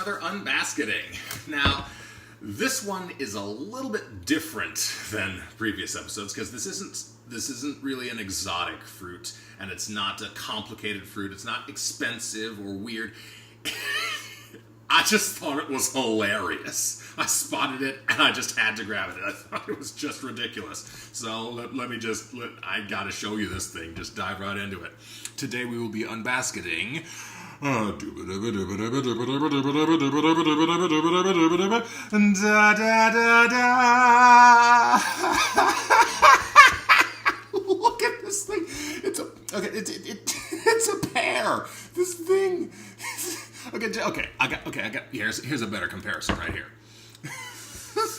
another Unbasketing. Now, this one is a little bit different than previous episodes because this isn't really an exotic fruit, and it's not a complicated fruit. It's not expensive or weird. I just thought it was hilarious. I spotted it, and I just had to grab it. I thought it was just ridiculous. So I gotta show you this thing. Just dive right into it. Today we will be unbasketing. Look at this thing. It's a pear. This thing. Okay. I got. Here's a better comparison right here.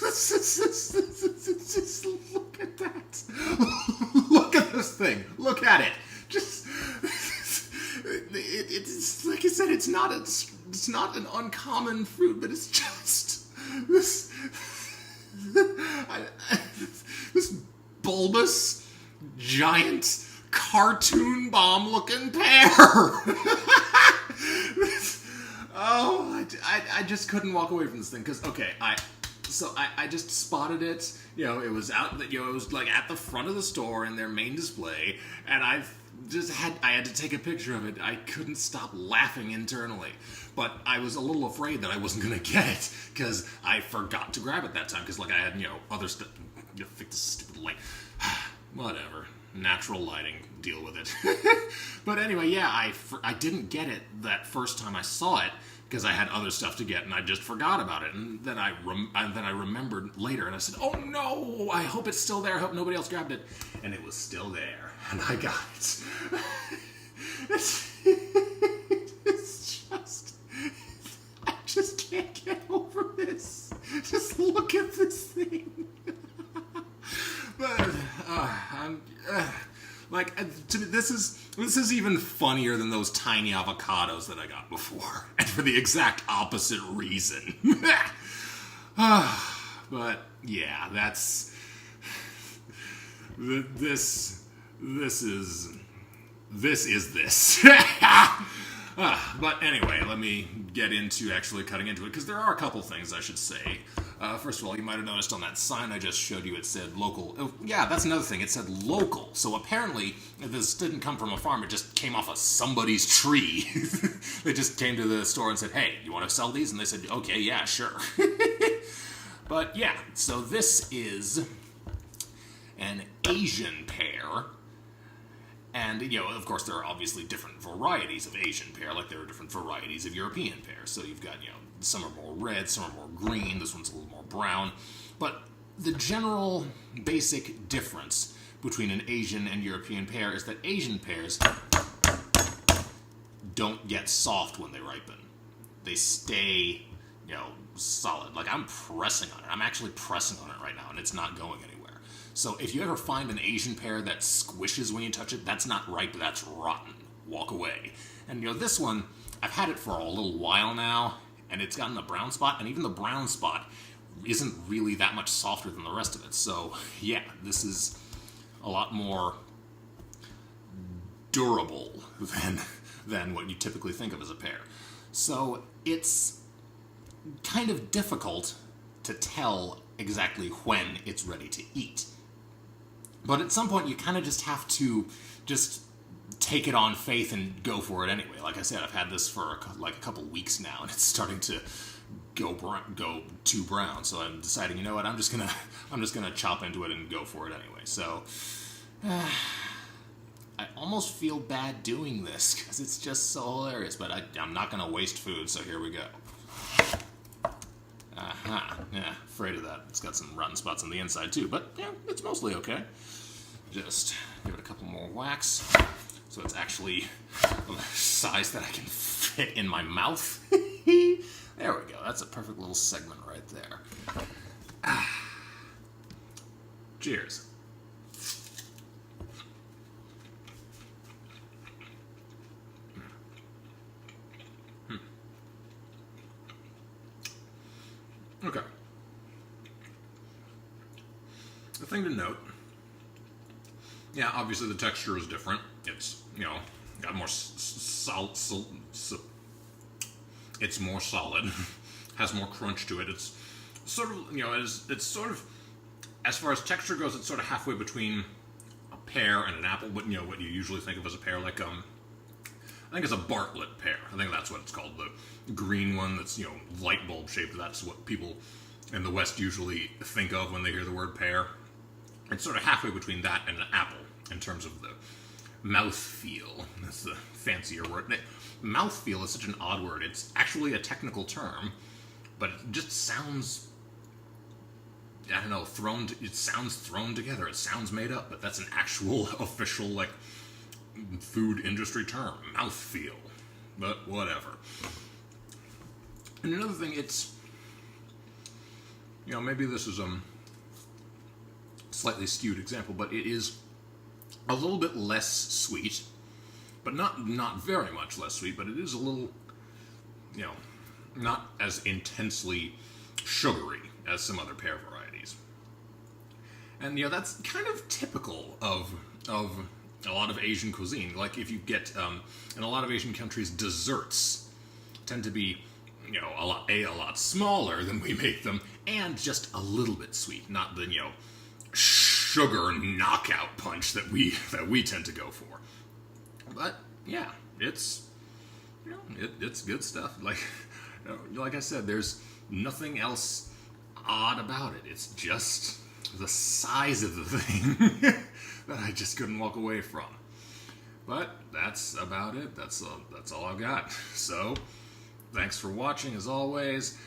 Just look at that. Look at this thing. Look at it. Just. It's like I said. It's not an uncommon fruit, but it's just this. This bulbous, giant, cartoon bomb-looking pear. I just couldn't walk away from this thing because I just spotted it. It was out. It was like at the front of the store in their main display, and I had to take a picture of it. I couldn't stop laughing internally, but I was a little afraid that I wasn't gonna get it because I forgot to grab it that time because I had other stuff. Fix this stupid light. Whatever. Natural lighting, deal with it. But anyway, yeah, I didn't get it that first time I saw it because I had other stuff to get and I just forgot about it. And then I remembered later and I said, "Oh no! I hope it's still there. I hope nobody else grabbed it." And it was still there, and I got it. It's just, I just can't get over this. Just look at this thing. But to me, this is even funnier than those tiny avocados that I got before, and for the exact opposite reason. But yeah, that's this is this. But anyway, let me get into actually cutting into it, because there are a couple things I should say. First of all, you might have noticed on that sign I just showed you, it said local. Oh, yeah, that's another thing. It said local. So apparently, this didn't come from a farm. It just came off of somebody's tree. They just came to the store and said, "Hey, you want to sell these?" And they said, "Okay, yeah, sure." But yeah, so this is an Asian pear. And, of course, there are obviously different varieties of Asian pear, like there are different varieties of European pear. So you've got, some are more red, some are more green, this one's a little more brown. But the general basic difference between an Asian and European pear is that Asian pears don't get soft when they ripen. They stay, solid. Like, I'm pressing on it. I'm actually pressing on it right now, and it's not going anywhere. So if you ever find an Asian pear that squishes when you touch it, that's not ripe, that's rotten. Walk away. And this one, I've had it for a little while now, and it's gotten a brown spot, and even the brown spot isn't really that much softer than the rest of it. So yeah, this is a lot more durable than what you typically think of as a pear. So it's kind of difficult to tell exactly when it's ready to eat. But at some point, you kind of just have to just take it on faith and go for it anyway. Like I said, I've had this for a couple weeks now, and it's starting to go too brown. So I'm deciding, what? I'm just gonna chop into it and go for it anyway. So I almost feel bad doing this because it's just so hilarious. But I'm not gonna waste food. So here we go. Yeah, afraid of that. It's got some rotten spots on the inside too, but yeah, it's mostly okay. Just give it a couple more whacks so it's actually a size that I can fit in my mouth. There we go. That's a perfect little segment right there. Cheers. Okay. The thing to note, yeah, obviously the texture is different. It's, got more It's more solid, has more crunch to it. It's sort of, it's sort of, as far as texture goes, it's sort of halfway between a pear and an apple, but what you usually think of as a pear, like, I think it's a Bartlett pear. I think that's what it's called. The green one that's, light bulb shaped. That's what people in the West usually think of when they hear the word pear. It's sort of halfway between that and an apple in terms of the mouthfeel. That's the fancier word. Mouthfeel is such an odd word. It's actually a technical term, but it just sounds, I don't know, it sounds thrown together. It sounds made up, but that's an actual official, like, food industry term. Mouthfeel. But whatever. And another thing, it's, maybe this is a slightly skewed example, but it is a little bit less sweet, but not very much less sweet, but it is a little, not as intensely sugary as some other pear varieties. And, that's kind of typical of a lot of Asian cuisine. Like, if you get, in a lot of Asian countries, desserts tend to be, a lot smaller than we make them, and just a little bit sweet, not the, sugar knockout punch that we tend to go for. But yeah, it's it's good stuff. Like I said, there's nothing else odd about it. It's just the size of the thing that I just couldn't walk away from. But that's about it. That's all I've got. So thanks for watching as always.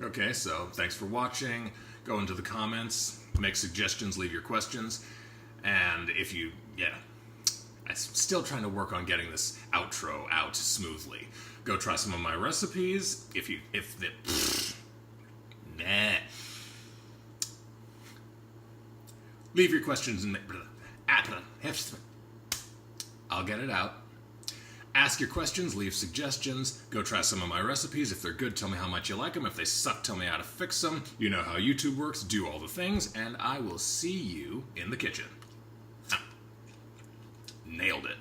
Okay, so thanks for watching. Go into the comments, make suggestions, leave your questions. And if you, I'm still trying to work on getting this outro out smoothly. Go try some of my recipes. Leave your questions and I'll get it out. Ask your questions, leave suggestions, go try some of my recipes. If they're good, tell me how much you like them. If they suck, tell me how to fix them. You know how YouTube works, do all the things, and I will see you in the kitchen. Nailed it.